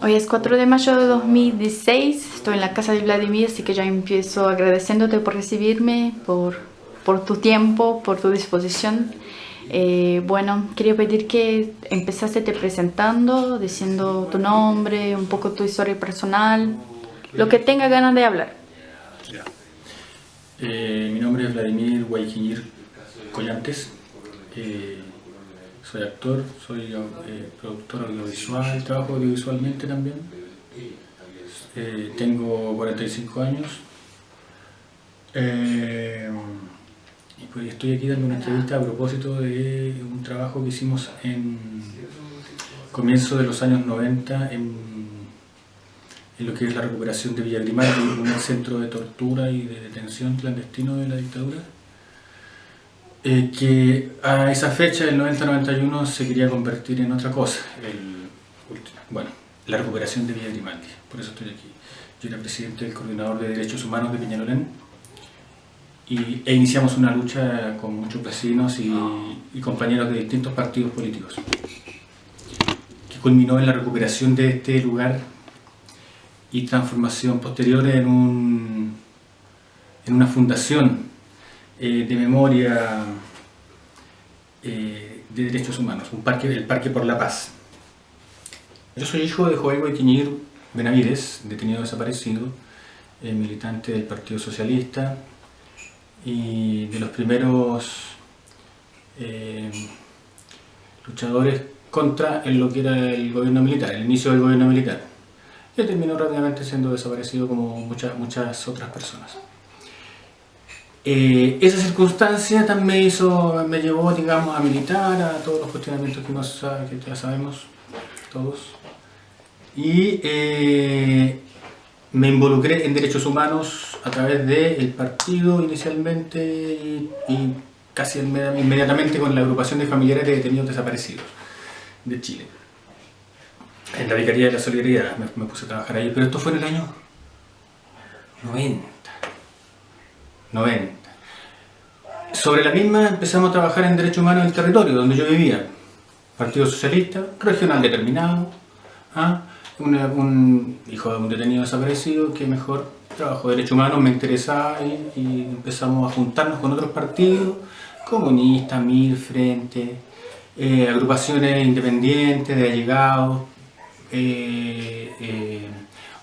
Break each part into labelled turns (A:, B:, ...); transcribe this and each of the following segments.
A: Hoy es 4 de mayo de 2016, estoy en la casa de Vladimir, así que ya empiezo agradeciéndote por recibirme, por tu tiempo, por tu disposición. Bueno, quería pedir que empezaste te presentando, diciendo tu nombre, un poco tu historia personal, lo que tenga ganas de hablar.
B: Ya. Mi nombre es Vladimir Guayquinir Collantes. Soy actor, soy productor audiovisual, trabajo audiovisualmente también. Tengo 45 años. Y pues estoy aquí dando una entrevista a propósito de un trabajo que hicimos en comienzo de los años 90 en lo que es la recuperación de Villa Grimaldi, un centro de tortura y de detención clandestino de la dictadura. Que a esa fecha, el 90-91, se quería convertir en otra cosa, la recuperación de Villa Grimaldi. Por eso estoy aquí. Yo era presidente del Coordinador de Derechos Humanos de Peñalolén e iniciamos una lucha con muchos vecinos y compañeros de distintos partidos políticos, que culminó en la recuperación de este lugar y transformación posterior en una fundación de memoria de derechos humanos, el Parque por la Paz. Yo soy hijo de Joel Guayquinir Benavides, detenido desaparecido, militante del Partido Socialista y de los primeros luchadores contra lo que era el gobierno militar, el inicio del gobierno militar. Y terminó rápidamente siendo desaparecido como muchas otras personas. Esa circunstancia también me llevó, digamos, a militar, a todos los cuestionamientos que ya sabemos todos. Y me involucré en derechos humanos a través del partido inicialmente y casi inmediatamente con la agrupación de familiares de detenidos desaparecidos de Chile. En la Vicaría de la Solidaridad me puse a trabajar ahí, pero esto fue en el año 90. Sobre la misma empezamos a trabajar en derechos humanos en el territorio donde yo vivía. Partido Socialista, regional determinado, un hijo de un detenido desaparecido, que mejor trabajo de derechos humanos me interesaba y empezamos a juntarnos con otros partidos, comunistas, Mil Frente, agrupaciones independientes de allegados,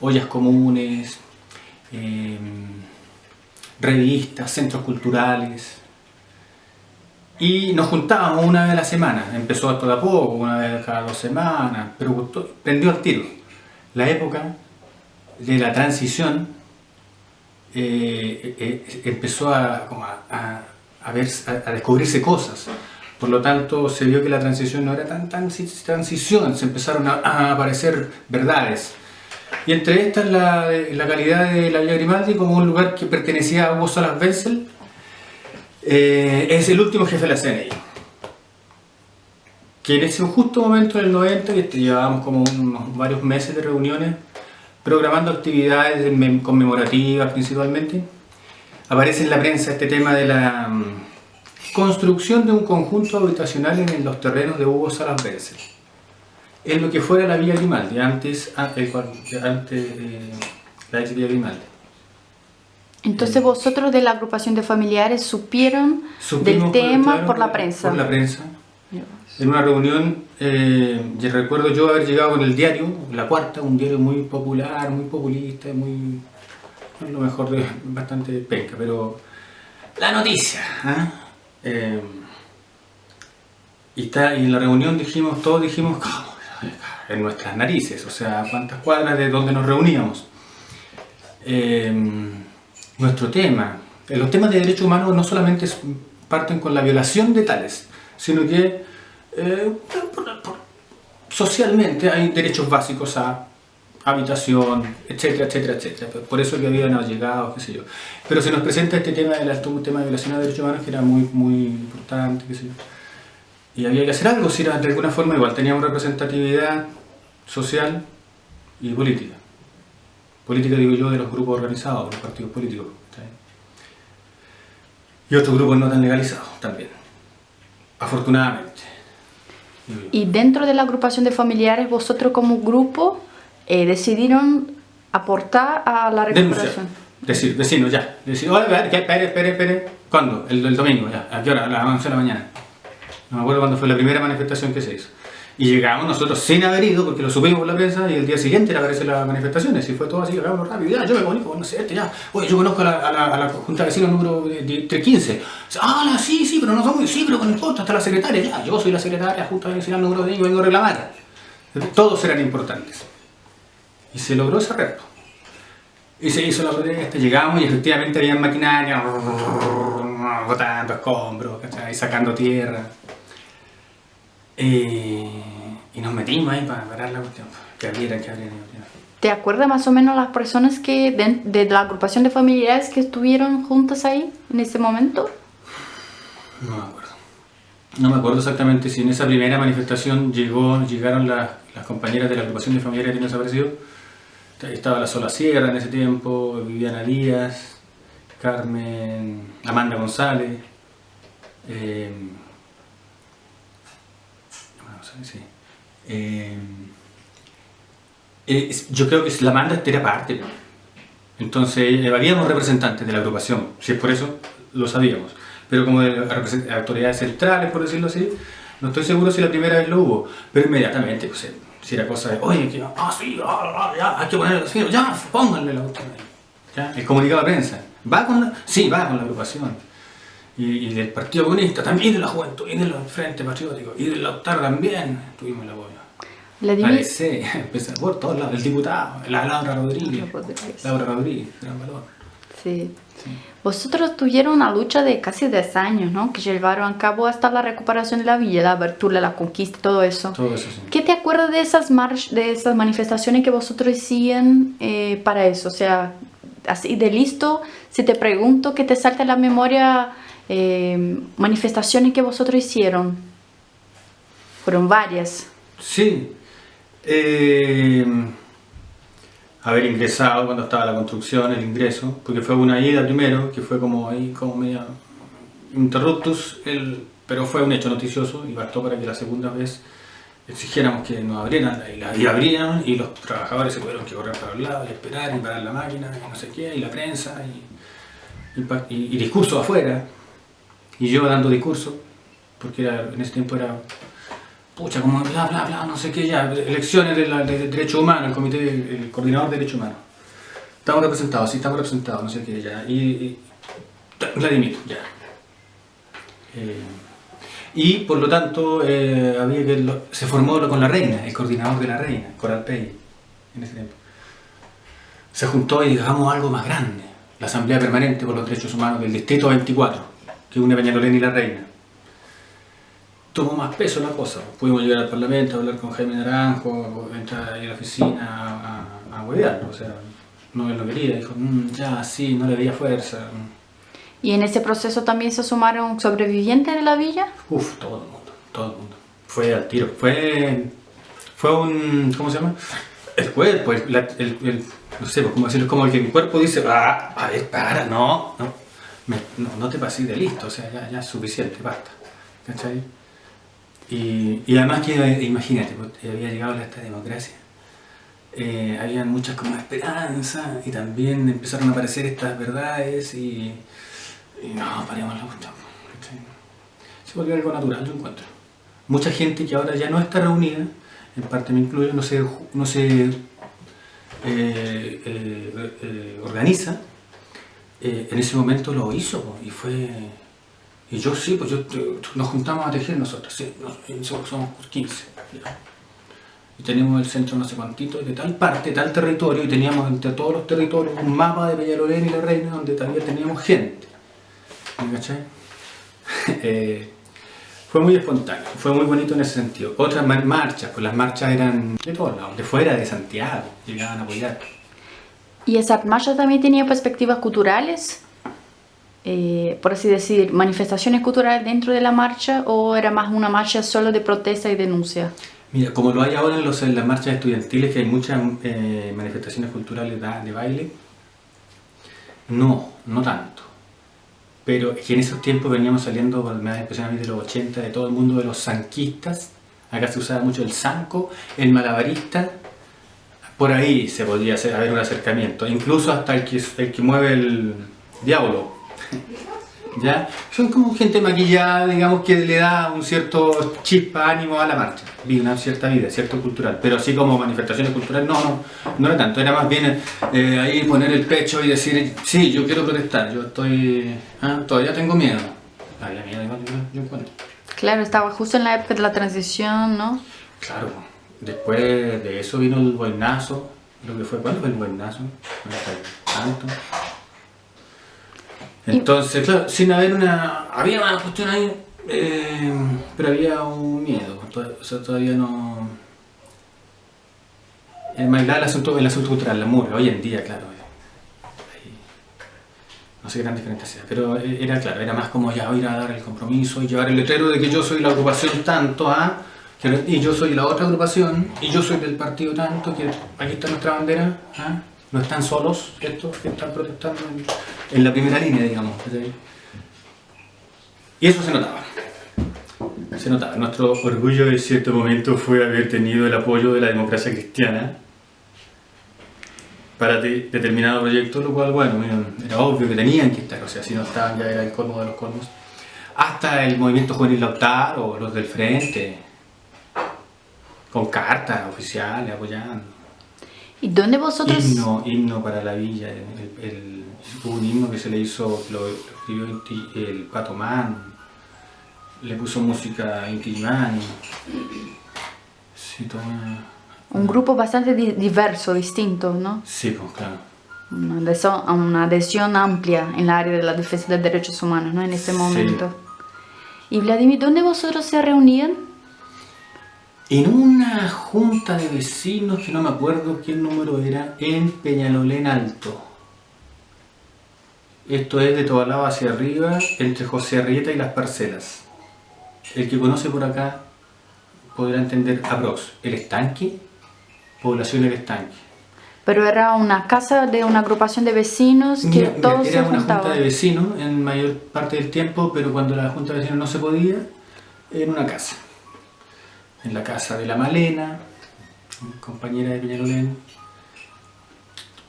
B: ollas comunes, revistas, centros culturales, y nos juntábamos una vez a la semana. Empezó esto de a poco, una vez cada 2 semanas, pero prendió al tiro. La época de la transición empezó a descubrirse cosas. Por lo tanto, se vio que la transición no era tan transición, se empezaron a aparecer verdades. Y entre estas la calidad de la Villa Grimaldi como un lugar que pertenecía a Hugo Salas Wenzel. Es el último jefe de la CNI, que en ese justo momento del 90, que llevábamos como varios meses de reuniones, programando actividades conmemorativas principalmente, aparece en la prensa este tema de la construcción de un conjunto habitacional en los terrenos de Hugo Salas Wenzel, en lo que fuera la Villa Grimaldi, antes la ex Villa Grimaldi.
A: Entonces vosotros de la agrupación de familiares supimos del tema, claro, por la prensa.
B: Por la prensa. En una reunión, yo recuerdo yo haber llegado con el diario, La Cuarta, un diario muy popular, muy populista, no es lo mejor, bastante penca, pero la noticia. Y en la reunión todos dijimos, ¿cómo? En nuestras narices, o sea, cuántas cuadras de donde nos reuníamos. Nuestro tema, los temas de derechos humanos no solamente parten con la violación de tales, sino que socialmente hay derechos básicos a habitación, etcétera, etcétera, etcétera. Por eso que habían allegados, qué sé yo. Pero se nos presenta este tema de violación de derechos humanos, que era muy, muy importante, qué sé yo. Y había que hacer algo, si era de alguna forma igual, teníamos representatividad social y política. Política, digo yo, de los grupos organizados, los partidos políticos. Y otros grupos no tan legalizados también, afortunadamente.
A: Y dentro de la agrupación de familiares, vosotros como grupo decidieron aportar a la
B: Denunciar.
A: recuperación.
B: Decir, vecinos, ya. Decir, oye, espere. ¿Cuándo? El domingo, ya. ¿A qué hora? A las 11 de la mañana. No me acuerdo cuándo fue la primera manifestación que se hizo. Y llegamos nosotros sin haber ido, porque lo supimos por la prensa, y el día siguiente aparecen las manifestaciones. Y fue todo así, hagamos rápido. Ya, yo me comunico con no sé, ya. Oye, yo conozco a la Junta de Vecinos número 315. Ah, sí, pero no somos, sí, pero con el costo, está la secretaria. Ya, yo soy la secretaria, Junta de Vecinos número 10 y vengo a reclamar. Todos eran importantes. Y se logró ese reto. Y se hizo la protesta, llegamos y efectivamente había maquinaria, botando escombros, ¿cachai? Sacando tierra. Y nos metimos ahí para parar la cuestión. Que abrieran.
A: ¿Te acuerdas más o menos las personas que de la agrupación de familiares que estuvieron juntas ahí en ese momento?
B: No me acuerdo. No me acuerdo exactamente si en esa primera manifestación llegaron las compañeras de la agrupación de familiares que habían desaparecido. Estaba la Sola Sierra en ese tiempo, Viviana Díaz, Carmen, Amanda González, sí. Yo creo que la Amanda era parte, entonces habíamos representantes de la agrupación, si es por eso lo sabíamos, pero como de autoridades centrales, por decirlo así, no estoy seguro si la primera vez lo hubo, pero inmediatamente, pues, si era cosa de, oye, ya, hay que ponerlo así, ya, pónganle la cuestión ahí. ¿Ya? El comunicado de prensa, ¿va con la? Sí, va con la agrupación. Y del Partido Comunista, también de la Juventud, y del Frente Patriótico, y del Lautaro también tuvimos el apoyo. Parece, empezó por todos lados, el diputado, la Laura Rodríguez. Laura Rodríguez, gran valor.
A: Sí. Vosotros tuvieron una lucha de casi 10 años, ¿no? Que llevaron a cabo hasta la recuperación de la villa, la apertura, la conquista, todo eso.
B: Todo eso, sí.
A: ¿Qué te acuerdas de esas manifestaciones que vosotros hacían para eso? O sea, así de listo, si te pregunto que te salta en la memoria manifestaciones que vosotros hicieron. Fueron varias.
B: Sí. Haber ingresado cuando estaba la construcción, el ingreso, porque fue una ida primero, que fue como ahí, como media interruptus, pero fue un hecho noticioso y bastó para que la segunda vez exigiéramos que nos abrieran, y abrieron, y los trabajadores se tuvieron que correr para el lado y esperar y parar la máquina, y no sé qué, y la prensa, y discursos afuera, y yo dando discursos, porque en ese tiempo era pucha, como bla, no sé qué ya, elecciones de derechos humanos, el coordinador de derechos humanos. Estamos representados, no sé qué ya, y Vladimir, ya. Y por lo tanto, había se formó con la reina, el coordinador de la reina, Coral Pei, en ese tiempo. Se juntó y hagamos algo más grande, la Asamblea Permanente por los Derechos Humanos del Distrito 24, que une Peñalolén y la reina. Tomó más peso la cosa. Pudimos llegar al Parlamento, a hablar con Jaime Naranjo, entrar ahí a la oficina a huevearlo. O sea, no él lo quería, dijo, ya, sí, no le veía fuerza.
A: ¿Y en ese proceso también se sumaron sobrevivientes de la villa?
B: Uf, todo el mundo. Fue al tiro. Fue un, ¿cómo se llama? El cuerpo, no sé, como decirlo, como el que mi cuerpo dice, a ver, para, no te pases de listo, o sea, ya es suficiente, basta. ¿Cachai? Y además que, imagínate, había llegado a esta democracia, había muchas como esperanzas y también empezaron a aparecer estas verdades y no, paremos la cuestión. Se volvió algo natural, yo encuentro. Mucha gente que ahora ya no está reunida, en parte me incluyo, no se organiza, en ese momento lo hizo y fue... Y yo sí, pues nos juntamos a tejer nosotros, sí, somos 15. Ya. Y teníamos el centro no sé cuantito, de tal parte, tal territorio, y teníamos entre todos los territorios un mapa de Peñalolén y la Reina donde también teníamos gente. ¿Me cachai? Fue muy espontáneo, fue muy bonito en ese sentido. Otras marchas, pues las marchas eran de todos lados, de fuera, de Santiago, llegaban a apoyar.
A: ¿Y esas marchas también tenían perspectivas culturales? Por así decir, manifestaciones culturales dentro de la marcha, o era más una marcha solo de protesta y denuncia?
B: Mira, como lo hay ahora en las marchas estudiantiles, que hay muchas manifestaciones culturales de baile, no tanto. Pero que en esos tiempos veníamos saliendo, me da impresión a mí, de los 80, de todo el mundo de los zanquistas. Acá se usaba mucho el zanco, el malabarista, por ahí se podía haber un acercamiento, incluso hasta el que mueve el diablo. ¿Ya? Son como gente maquillada, digamos, que le da un cierto chispa, ánimo a la marcha, una cierta vida, cierto cultural, pero así como manifestaciones culturales, no era tanto, era más bien ahí poner el pecho y decir, sí, yo quiero protestar, yo todavía tengo miedo. Había miedo, yo encuentro.
A: Claro, estaba justo en la época de la transición, ¿no?
B: Claro, después de eso vino el buenazo, ¿cuándo fue el buenazo? No está tanto. Entonces, claro, sin haber había una cuestión ahí, pero había un miedo, o sea, todavía no... más claro el asunto cultural, la murga, hoy en día, claro, no sé qué tan diferente sea, pero era claro, era más como ya ir a dar el compromiso y llevar el letrero de que yo soy la agrupación tanto, y yo soy la otra agrupación, y yo soy del partido tanto, que aquí está nuestra bandera, no están solos estos que están protestando en la primera línea, digamos. Y eso se notaba. Se notaba. Nuestro orgullo en cierto momento fue haber tenido el apoyo de la democracia cristiana para determinado proyecto, lo cual, bueno, era obvio que tenían que estar, o sea, si no estaban ya era el colmo de los colmos. Hasta el movimiento juvenil Lautaro, los del Frente, con cartas oficiales apoyando.
A: ¿Y dónde vosotros...?
B: Himno para la villa, hubo un himno que se le hizo, lo escribió el Pato Man, le puso música a Inti Illimani. Sí,
A: un grupo bastante diverso, distinto, ¿no?
B: Sí, pues claro.
A: Una adhesión amplia en la área de la defensa de derechos humanos, ¿no? En ese momento. Sí. Y Vladimir, ¿dónde vosotros se reunían?
B: En una junta de vecinos, que no me acuerdo qué número era, en Peñalolén Alto. Esto es de Tobalaba hacia arriba, entre José Arrieta y Las Parcelas. El que conoce por acá podrá entender aprox. El Estanque, población del Estanque.
A: Pero era una casa de una agrupación de vecinos que todos se juntaban.
B: Era una junta de vecinos en mayor parte del tiempo, pero cuando la junta de vecinos no se podía, en una casa. En la casa de la Malena, compañera de Peñalolén,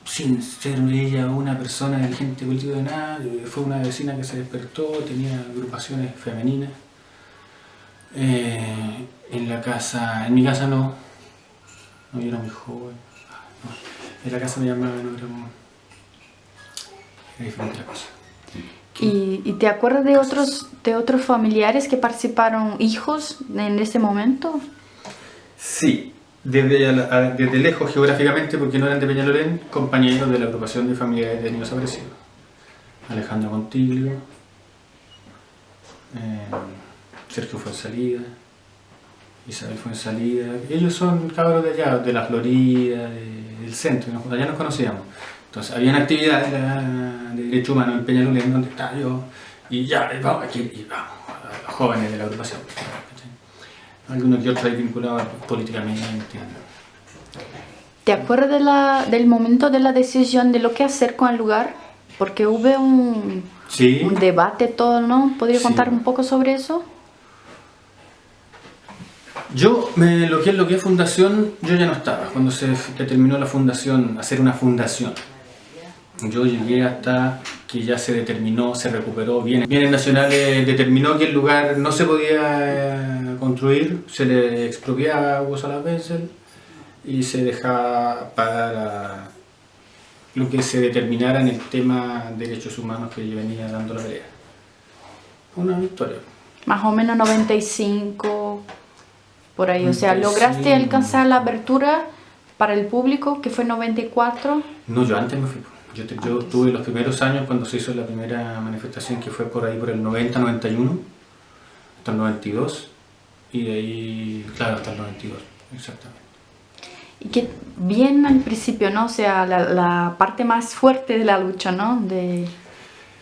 B: sin ser ella una persona del gente cultivo de nada, fue una vecina que se despertó, tenía agrupaciones femeninas. En mi casa no, yo era muy joven, en la casa de mi hermana no éramos, era diferente la cosa.
A: ¿Y te acuerdas de otros familiares que participaron, hijos, en ese momento?
B: Sí, desde lejos geográficamente, porque no eran de Peñalolén, compañeros de la agrupación de familiares de niños desaparecidos. Alejandro Contiglio, Sergio Fuensalida, Isabel Fuensalida. Ellos son cabros de allá, de la Florida, del centro, allá nos conocíamos. Entonces, habían actividades de derecho humano en Peñalolén, donde estaba yo, y ya, vamos aquí, y vamos, a los jóvenes de la agrupación. Algunos que otros ahí vinculados políticamente.
A: ¿Te acuerdas del momento de la decisión de lo que hacer con el lugar? Porque hubo un debate todo, ¿no? ¿Podría contar un poco sobre eso?
B: Lo que es fundación, yo ya no estaba. Cuando se determinó la fundación, hacer una fundación. Yo llegué hasta que ya se determinó, se recuperó. Bienes Nacionales determinó que el lugar no se podía construir, se le expropiaba a Hugo Salas Wenzel y se dejaba pagar lo que se determinara en el tema de derechos humanos que yo venía dando la pelea. Una victoria.
A: Más o menos 95, por ahí. O sea, ¿lograste alcanzar la apertura para el público, que fue 94?
B: No, yo antes me fui. Yo tuve los primeros años cuando se hizo la primera manifestación, que fue por ahí por el 90-91, hasta el 92, y de ahí, claro, hasta el 92, exactamente.
A: Y que bien al principio, ¿no? O sea, la parte más fuerte de la lucha, ¿no?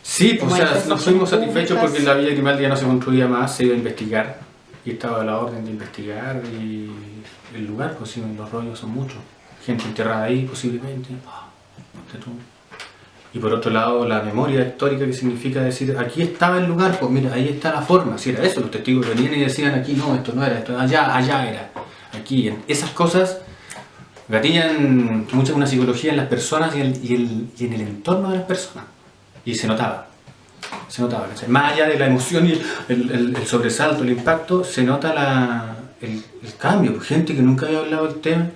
B: Sí, pues, o sea, nos fuimos satisfechos porque la Villa Grimaldi ya no se construía más, se iba a investigar, y estaba a la orden de investigar, y el lugar, pues sí, los rollos son muchos, gente enterrada ahí posiblemente. Y por otro lado, la memoria histórica, que significa decir, aquí estaba el lugar, pues mira, ahí está la forma, si era eso, los testigos venían y decían, aquí no, esto no era, esto allá era, aquí. Esas cosas gatillan mucha una psicología en las personas y en el entorno de las personas. Y se notaba, ¿cachai? Más allá de la emoción y el sobresalto, el impacto, se nota el cambio. Pues, gente que nunca había hablado del tema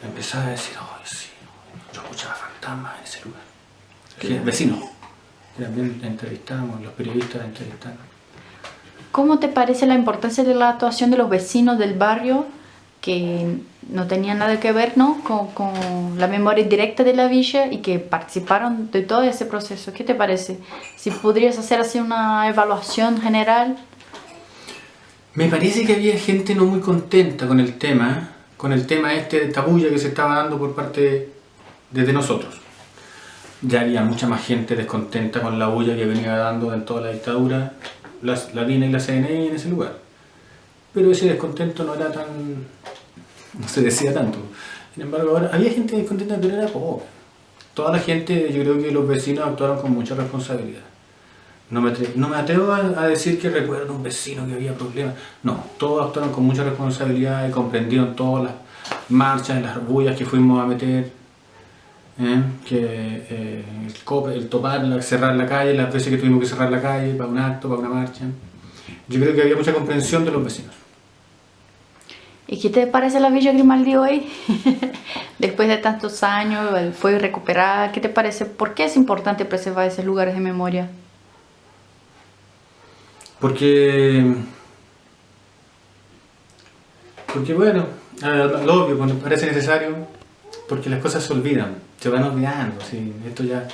B: empezaba a decir, oh, sí, yo escuchaba fantasmas en ese lugar.
A: Claro.
B: Vecinos, que también entrevistamos, los periodistas entrevistaron.
A: ¿Cómo te parece la importancia de la actuación de los vecinos del barrio que no tenían nada que ver, ¿no?, con la memoria directa de la villa y que participaron de todo ese proceso? ¿Qué te parece? Si podrías hacer así una evaluación general.
B: Me parece que había gente no muy contenta con el tema este de esta bulla que se estaba dando por parte desde nosotros. Ya había mucha más gente descontenta con la bulla que venía dando en toda la dictadura, la DINA y la CNI en ese lugar. Pero ese descontento no era no se decía tanto. Sin embargo, ahora había gente descontenta, pero era poca. Toda la gente, yo creo que los vecinos actuaron con mucha responsabilidad. No me atrevo a decir que recuerdo un vecino que había problemas. No, todos actuaron con mucha responsabilidad y comprendieron todas las marchas, las bullas que fuimos a meter. El topar, cerrar la calle, las veces que tuvimos que cerrar la calle para un acto, para una marcha. Yo creo que había mucha comprensión de los vecinos.
A: ¿Y qué te parece la Villa Grimaldi hoy? Después de tantos años, fue recuperada. ¿Qué te parece? ¿Por qué es importante preservar esos lugares de memoria?
B: Porque bueno, lo obvio, cuando parece necesario, porque las cosas se olvidan, se van olvidando. ¿Sí? Esto ya,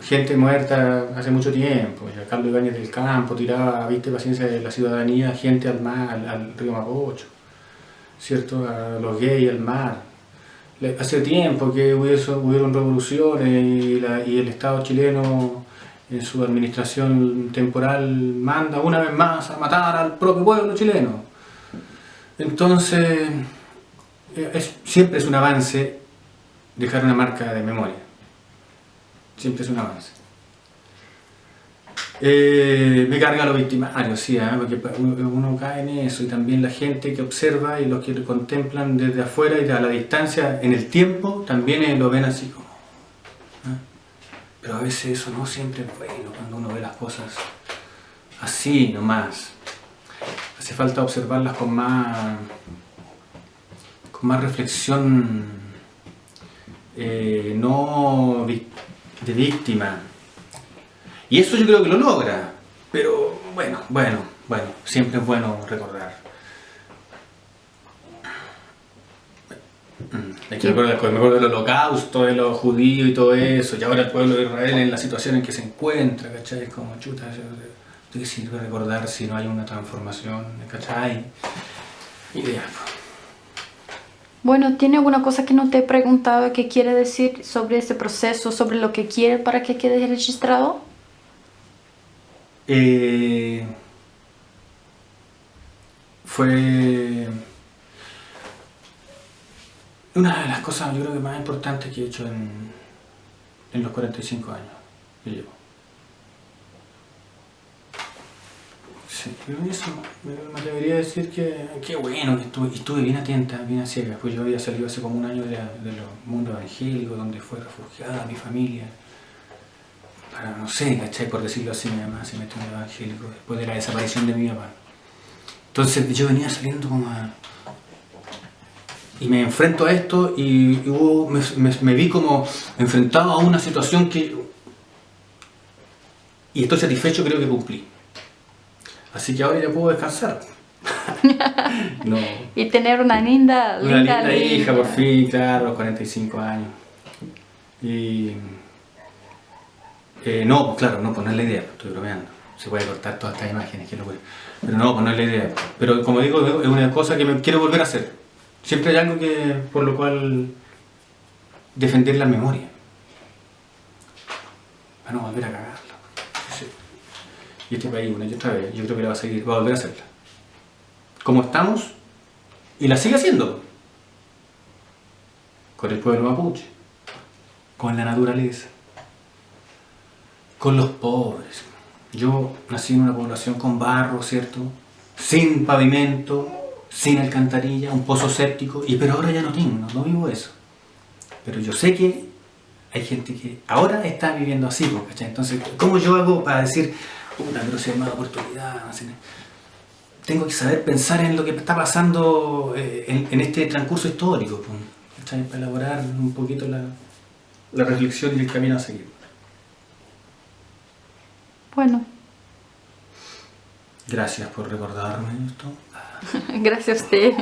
B: gente muerta hace mucho tiempo, ya Carlos Ibáñez del Campo tiraba, viste, paciencia de la ciudadanía, gente al mar, al río Mapocho, ¿cierto? A los gays al mar. Hace tiempo que hubieron revoluciones y el Estado chileno en su administración temporal manda una vez más a matar al propio pueblo chileno. Entonces, siempre es un avance dejar una marca de memoria. Siempre es un avance. Me carga lo victimario, sí, porque uno cae en eso, y también la gente que observa y los que contemplan desde afuera y a la distancia, en el tiempo, también lo ven así como... Pero a veces eso no siempre es bueno cuando uno ve las cosas así nomás. Hace falta observarlas con más reflexión, no de víctima. Y eso yo creo que lo logra. Pero bueno, siempre es bueno recordar. Me acuerdo del Holocausto, de los judíos y todo eso, y ahora el pueblo de Israel en la situación en que se encuentra, ¿cachai? Es como, chuta, ¿de qué sirve recordar si no hay una transformación, ¿cachai? Idea.
A: Bueno, ¿tiene alguna cosa que no te he preguntado que quiere decir sobre ese proceso, sobre lo que quiere para que quede registrado?
B: Fue una de las cosas, yo creo que más importantes que he hecho en los 45 años que llevo. Sí, pero eso me atrevería a decir que bueno, que estuve bien atenta, bien a ciegas, pues yo había salido hace como un año de los mundos evangélicos, donde fue refugiada mi familia. Para, no sé, ¿cachai? Por decirlo así, mi mamá se metió en el evangélico después de la desaparición de mi papá. Entonces yo venía saliendo como y me enfrento a esto y me vi como enfrentado a una situación y estoy satisfecho, creo que cumplí. Así que ahora ya puedo descansar. No.
A: Y tener una linda
B: Hija, por fin, claro, a los 45 años. Y... no, pues claro, no, pues no es la idea, estoy bromeando. Se puede cortar todas estas imágenes, que locura. Pero no, pues no es la idea. Pero como digo, es una cosa que me quiero volver a hacer. Siempre hay algo por lo cual defender la memoria. Para no volver a cagarla. Sí. Y este país, una y otra vez, yo creo que va a volver a hacerla. Como estamos, y la sigue haciendo. Con el pueblo mapuche, con la naturaleza, con los pobres. Yo nací en una población con barro, ¿cierto? Sin pavimento, sin alcantarilla, un pozo séptico, pero ahora ya no tengo, no vivo eso. Pero yo sé que hay gente que ahora está viviendo así, ¿cachai? Entonces, ¿cómo yo hago para decir, puta, pero si hay más oportunidad? No sé, tengo que saber pensar en lo que está pasando en este transcurso histórico, ¿cachai? Para elaborar un poquito la reflexión y el camino a seguir.
A: Bueno.
B: Gracias por recordarme esto.
A: Gracias a usted.